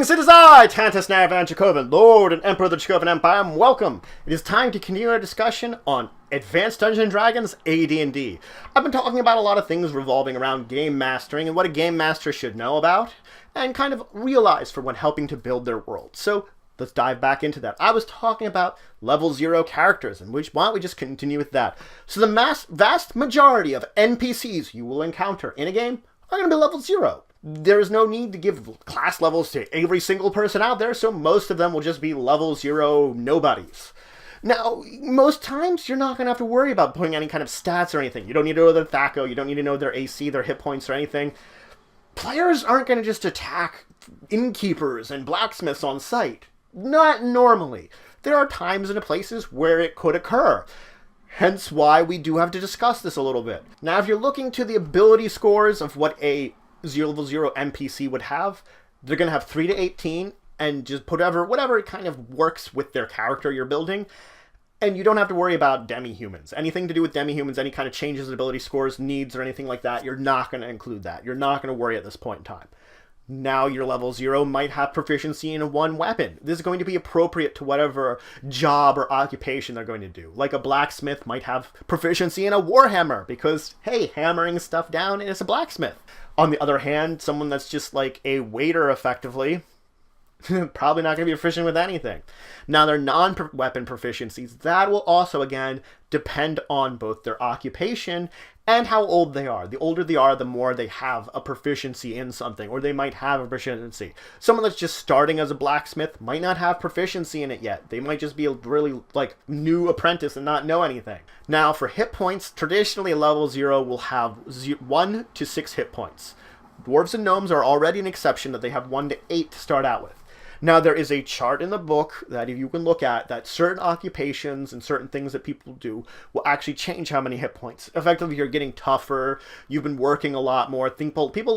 Greetings, it is I, Tantus Naravan Dracovin, Lord and Emperor of the Dracovin Empire, and welcome. It is time to continue our discussion on Advanced Dungeons & Dragons AD&D. I've been talking about a lot of things revolving around game mastering and what a game master should know about, and kind of realize for when helping to build their world. So let's dive back into that. I was talking about level 0 characters, and why don't we just continue with that? So the vast majority of NPCs you will encounter in a game are going to be level 0. There is no need to give class levels to every single person out there, so most of them will just be level 0 nobodies. Now, most times, you're not going to have to worry about putting any kind of stats or anything. You don't need to know their THAC0, you don't need to know their AC, their hit points, or anything. Players aren't going to just attack innkeepers and blacksmiths on sight. Not normally. There are times and places where it could occur. Hence why we do have to discuss this a little bit. Now, if you're looking to the ability scores of what a level 0 NPC would have, they're going to have 3 to 18, and just put whatever kind of works with their character you're building. And you don't have to worry about demi-humans. Anything to do with demi-humans, any kind of changes in ability scores, needs, or anything like that, you're not going to include that. You're not going to worry at this point in time. Now your level 0 might have proficiency in one weapon. This is going to be appropriate to whatever job or occupation they're going to do. Like a blacksmith might have proficiency in a warhammer because, hey, hammering stuff down is a blacksmith. On the other hand, someone that's just like a waiter effectively, probably not going to be proficient with anything. Now their non-weapon proficiencies, that will also again depend on both their occupation and how old they are. The older they are, the more they have a proficiency in something, or they might have a proficiency. Someone that's just starting as a blacksmith might not have proficiency in it yet. They might just be a really like new apprentice and not know anything. Now for hit points, traditionally a level 0 will have 1 to 6 hit points. Dwarves and gnomes are already an exception that they have 1 to 8 to start out with. Now, there is a chart in the book that you can look at that certain occupations and certain things that people do will actually change how many hit points. Effectively, you're getting tougher, you've been working a lot more. People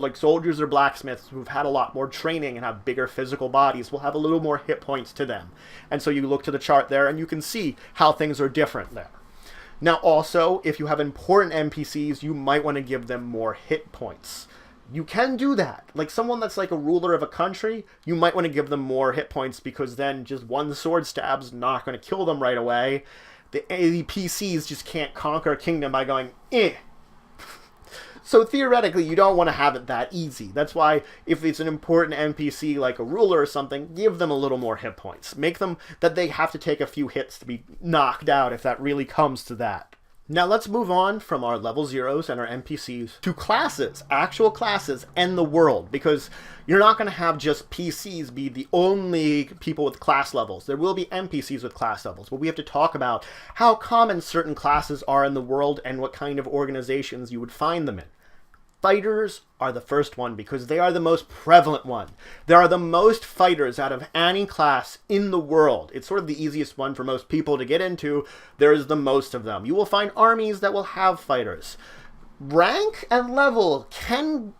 like soldiers or blacksmiths who've had a lot more training and have bigger physical bodies will have a little more hit points to them. And so you look to the chart there and you can see how things are different there. Now, also, if you have important NPCs, you might want to give them more hit points. You can do that. Like someone that's like a ruler of a country, you might want to give them more hit points because then just one sword stab's not going to kill them right away. The PCs just can't conquer a kingdom by going, eh. So theoretically, you don't want to have it that easy. That's why if it's an important NPC like a ruler or something, give them a little more hit points. Make them that they have to take a few hits to be knocked out if that really comes to that. Now let's move on from our level 0s and our NPCs to classes, actual classes, and the world, because you're not going to have just PCs be the only people with class levels. There will be NPCs with class levels, but we have to talk about how common certain classes are in the world and what kind of organizations you would find them in. Fighters are the first one because they are the most prevalent one. There are the most fighters out of any class in the world. It's sort of the easiest one for most people to get into. There is the most of them. You will find armies that will have fighters. Rank and level can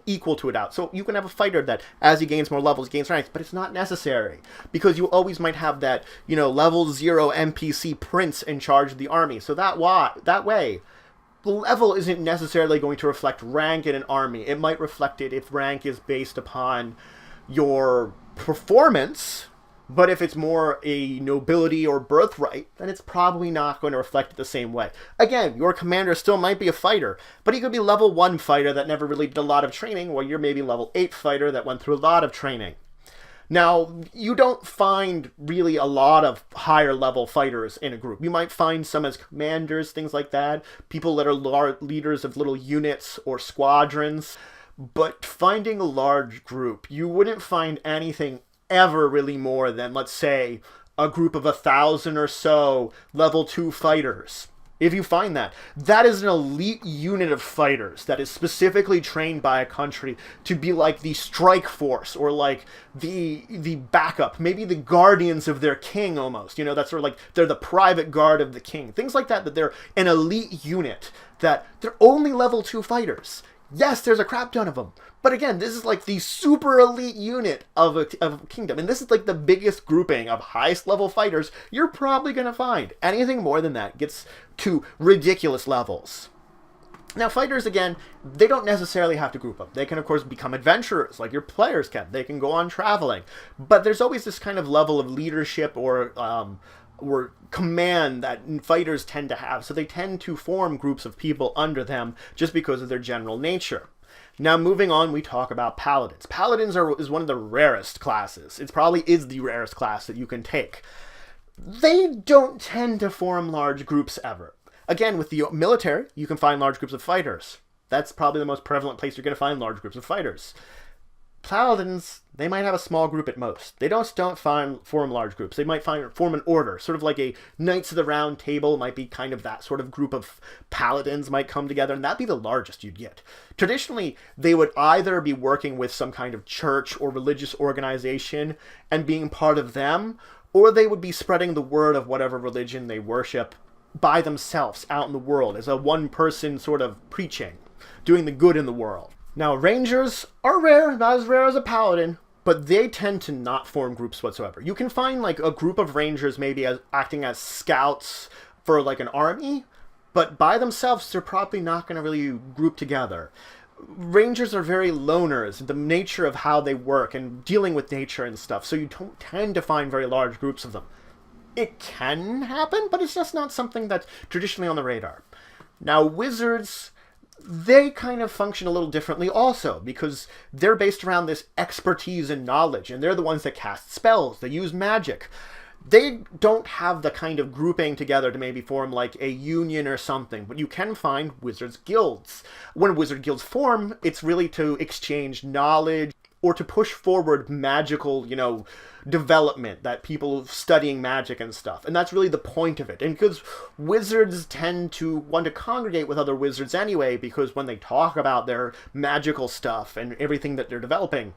equal to it out. So you can have a fighter that as he gains more levels, gains ranks, but it's not necessary because you always might have that, level 0 NPC prince in charge of the army. So that way, the level isn't necessarily going to reflect rank in an army. It might reflect it if rank is based upon your performance, but if it's more a nobility or birthright, then it's probably not going to reflect it the same way. Again, your commander still might be a fighter, but he could be level 1 fighter that never really did a lot of training, while you're maybe level 8 fighter that went through a lot of training. Now, you don't find really a lot of higher level fighters in a group. You might find some as commanders, things like that, people that are leaders of little units or squadrons. But finding a large group, you wouldn't find anything ever really more than, let's say, a group of 1,000 or so level 2 fighters. If you find that, that is an elite unit of fighters that is specifically trained by a country to be like the strike force or like the backup, maybe the guardians of their king almost. That's sort of like they're the private guard of the king. Things like that they're an elite unit, that they're only level 2 fighters. Yes, there's a crap ton of them. But again, this is like the super elite unit of a kingdom. And this is like the biggest grouping of highest level fighters you're probably going to find. Anything more than that gets to ridiculous levels. Now, fighters, again, they don't necessarily have to group up. They can, of course, become adventurers, like your players can. They can go on traveling. But there's always this kind of level of leadership or command that fighters tend to have. So they tend to form groups of people under them just because of their general nature. Now, moving on, we talk about paladins. Paladins is one of the rarest classes. It probably is the rarest class that you can take. They don't tend to form large groups ever. Again, with the military, you can find large groups of fighters. That's probably the most prevalent place you're going to find large groups of fighters. Paladins, they might have a small group at most. They don't form large groups. They might form an order, sort of like a Knights of the Round Table might be kind of that sort of group of paladins might come together, and that'd be the largest you'd get. Traditionally, they would either be working with some kind of church or religious organization and being part of them, or they would be spreading the word of whatever religion they worship by themselves out in the world as a one-person sort of preaching, doing the good in the world. Now, rangers are rare, not as rare as a paladin, but they tend to not form groups whatsoever. You can find like a group of rangers maybe acting as scouts for like an army, but by themselves, they're probably not going to really group together. Rangers are very loners, the nature of how they work and dealing with nature and stuff, so you don't tend to find very large groups of them. It can happen, but it's just not something that's traditionally on the radar. Now, wizards, they kind of function a little differently also, because they're based around this expertise and knowledge, and they're the ones that cast spells, they use magic. They don't have the kind of grouping together to maybe form like a union or something, but you can find wizards' guilds. When wizard guilds form, it's really to exchange knowledge or to push forward magical, development, that people studying magic and stuff. And that's really the point of it. And because wizards tend to want to congregate with other wizards anyway, because when they talk about their magical stuff and everything that they're developing,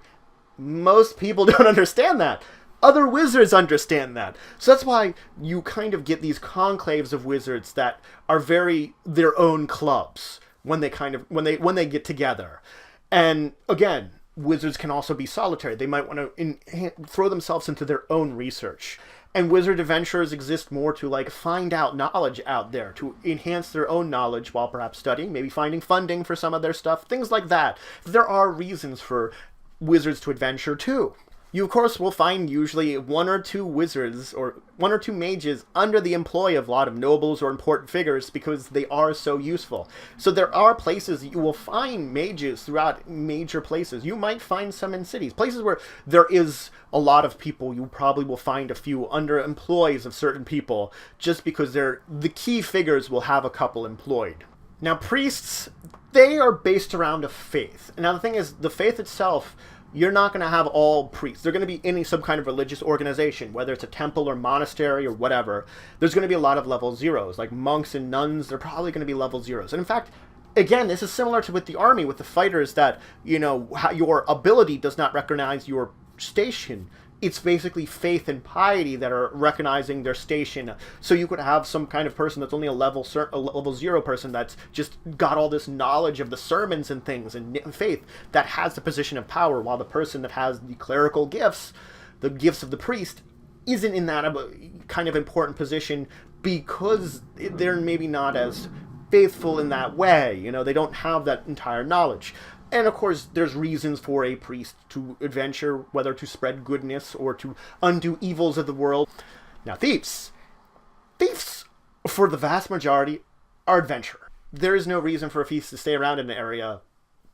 most people don't understand that. Other wizards understand that. So that's why you kind of get these conclaves of wizards that are very their own clubs when they get together. And again, wizards can also be solitary. They might want to throw themselves into their own research. And wizard adventurers exist more to like find out knowledge out there, to enhance their own knowledge while perhaps studying, maybe finding funding for some of their stuff, things like that. There are reasons for wizards to adventure too. You, of course, will find usually one or two wizards or one or two mages under the employ of a lot of nobles or important figures because they are so useful. So there are places that you will find mages throughout major places. You might find some in cities. Places where there is a lot of people, you probably will find a few under employs of certain people just because the key figures will have a couple employed. Now, priests, they are based around a faith. Now, the thing is, the faith itself, you're not going to have all priests. They're going to be in some kind of religious organization, whether it's a temple or monastery or whatever. There's going to be a lot of level zeros. Like monks and nuns, they're probably going to be level zeros. And in fact, again, this is similar to with the army, with the fighters that, your ability does not recognize your station. It's basically faith and piety that are recognizing their station. So you could have some kind of person that's only a level 0 person that's just got all this knowledge of the sermons and things and faith that has the position of power, while the person that has the clerical gifts, the gifts of the priest, isn't in that kind of important position because they're maybe not as faithful in that way. They don't have that entire knowledge. And of course, there's reasons for a priest to adventure, whether to spread goodness or to undo evils of the world. Now, thieves. Thieves, for the vast majority, are adventurers. There is no reason for a thief to stay around in an area.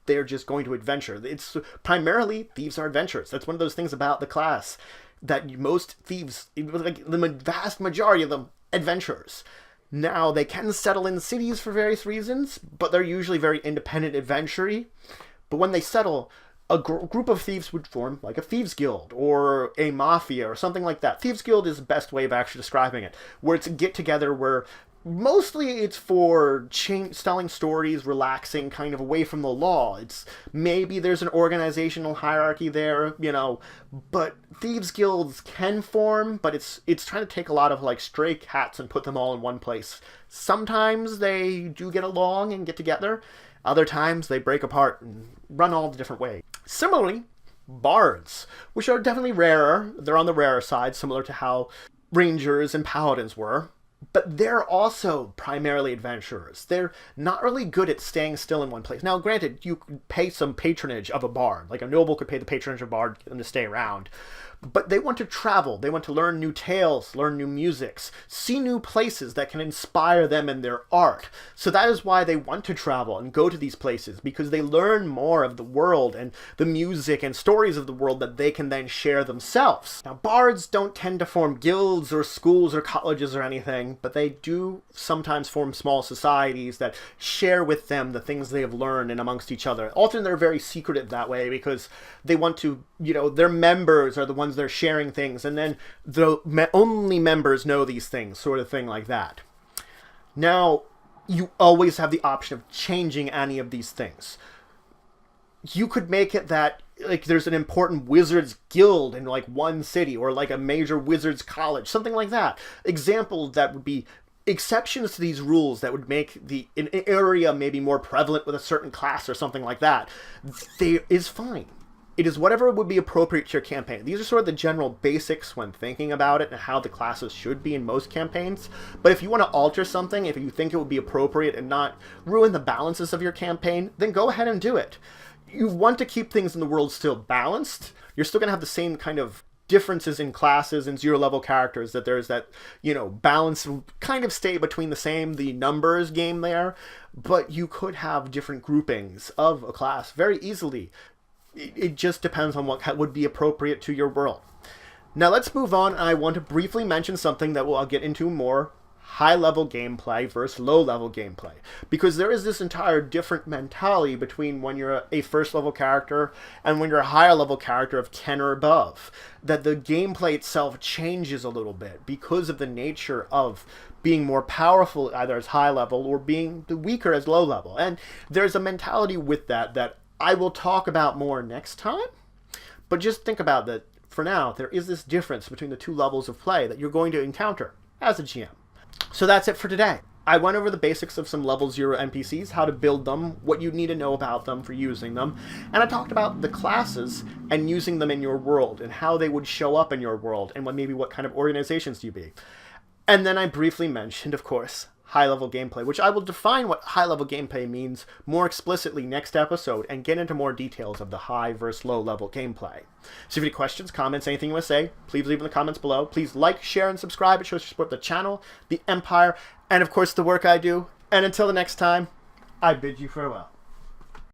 They're just going to adventure. It's primarily, thieves are adventurers. That's one of those things about the class, that most thieves, like the vast majority of them, adventurers. Now, they can settle in cities for various reasons, but they're usually very independent adventure-y. But when they settle, a group of thieves would form like a thieves guild or a mafia or something like that. Thieves guild is the best way of actually describing it, where it's a get-together where mostly it's for telling stories, relaxing, kind of away from the law. It's maybe there's an organizational hierarchy there, but thieves guilds can form, but it's trying to take a lot of like stray cats and put them all in one place. Sometimes they do get along and get together. Other times they break apart and run all the different ways. Similarly, bards, which are definitely rarer. They're on the rarer side, similar to how rangers and paladins were. But they're also primarily adventurers. They're not really good at staying still in one place. Now, granted, you could pay some patronage of a bard. Like a noble could pay the patronage of a bard to get them to stay around. But they want to travel. They want to learn new tales, learn new musics, see new places that can inspire them in their art. So that is why they want to travel and go to these places, because they learn more of the world and the music and stories of the world that they can then share themselves. Now, bards don't tend to form guilds or schools or colleges or anything, but they do sometimes form small societies that share with them the things they have learned and amongst each other. Often they're very secretive that way because they want to, their members are the ones they're sharing things, and then the only members know these things, sort of thing like that. Now, you always have the option of changing any of these things. You could make it that there's an important wizards guild in one city, or a major wizards college, something like that. Examples that would be exceptions to these rules that would make an area maybe more prevalent with a certain class or something like that. Is fine. It is whatever would be appropriate to your campaign. These are sort of the general basics when thinking about it and how the classes should be in most campaigns. But if you want to alter something, if you think it would be appropriate and not ruin the balances of your campaign, then go ahead and do it. You want to keep things in the world still balanced. You're still going to have the same kind of differences in classes and zero-level characters, that there's that, balance kind of stay between the numbers game there. But you could have different groupings of a class very easily. It just depends on what would be appropriate to your world. Now let's move on. I want to briefly mention something that I'll get into more: high-level gameplay versus low-level gameplay. Because there is this entire different mentality between when you're a first-level character and when you're a higher-level character of 10 or above. That the gameplay itself changes a little bit because of the nature of being more powerful either as high-level or being weaker as low-level. And there's a mentality with that I will talk about more next time, but just think about that for now. There is this difference between the two levels of play that you're going to encounter as a GM. So that's it for today. I went over the basics of some level 0 NPCs, how to build them, what you need to know about them for using them, and I talked about the classes and using them in your world and how they would show up in your world and what kind of organizations do you be. And then I briefly mentioned, of course, high-level gameplay, which I will define what high-level gameplay means more explicitly next episode and get into more details of the high versus low-level gameplay. So if you have any questions, comments, anything you want to say, please leave in the comments below. Please like, share, and subscribe. It shows you support the channel, the Empire, and of course the work I do. And until the next time, I bid you farewell.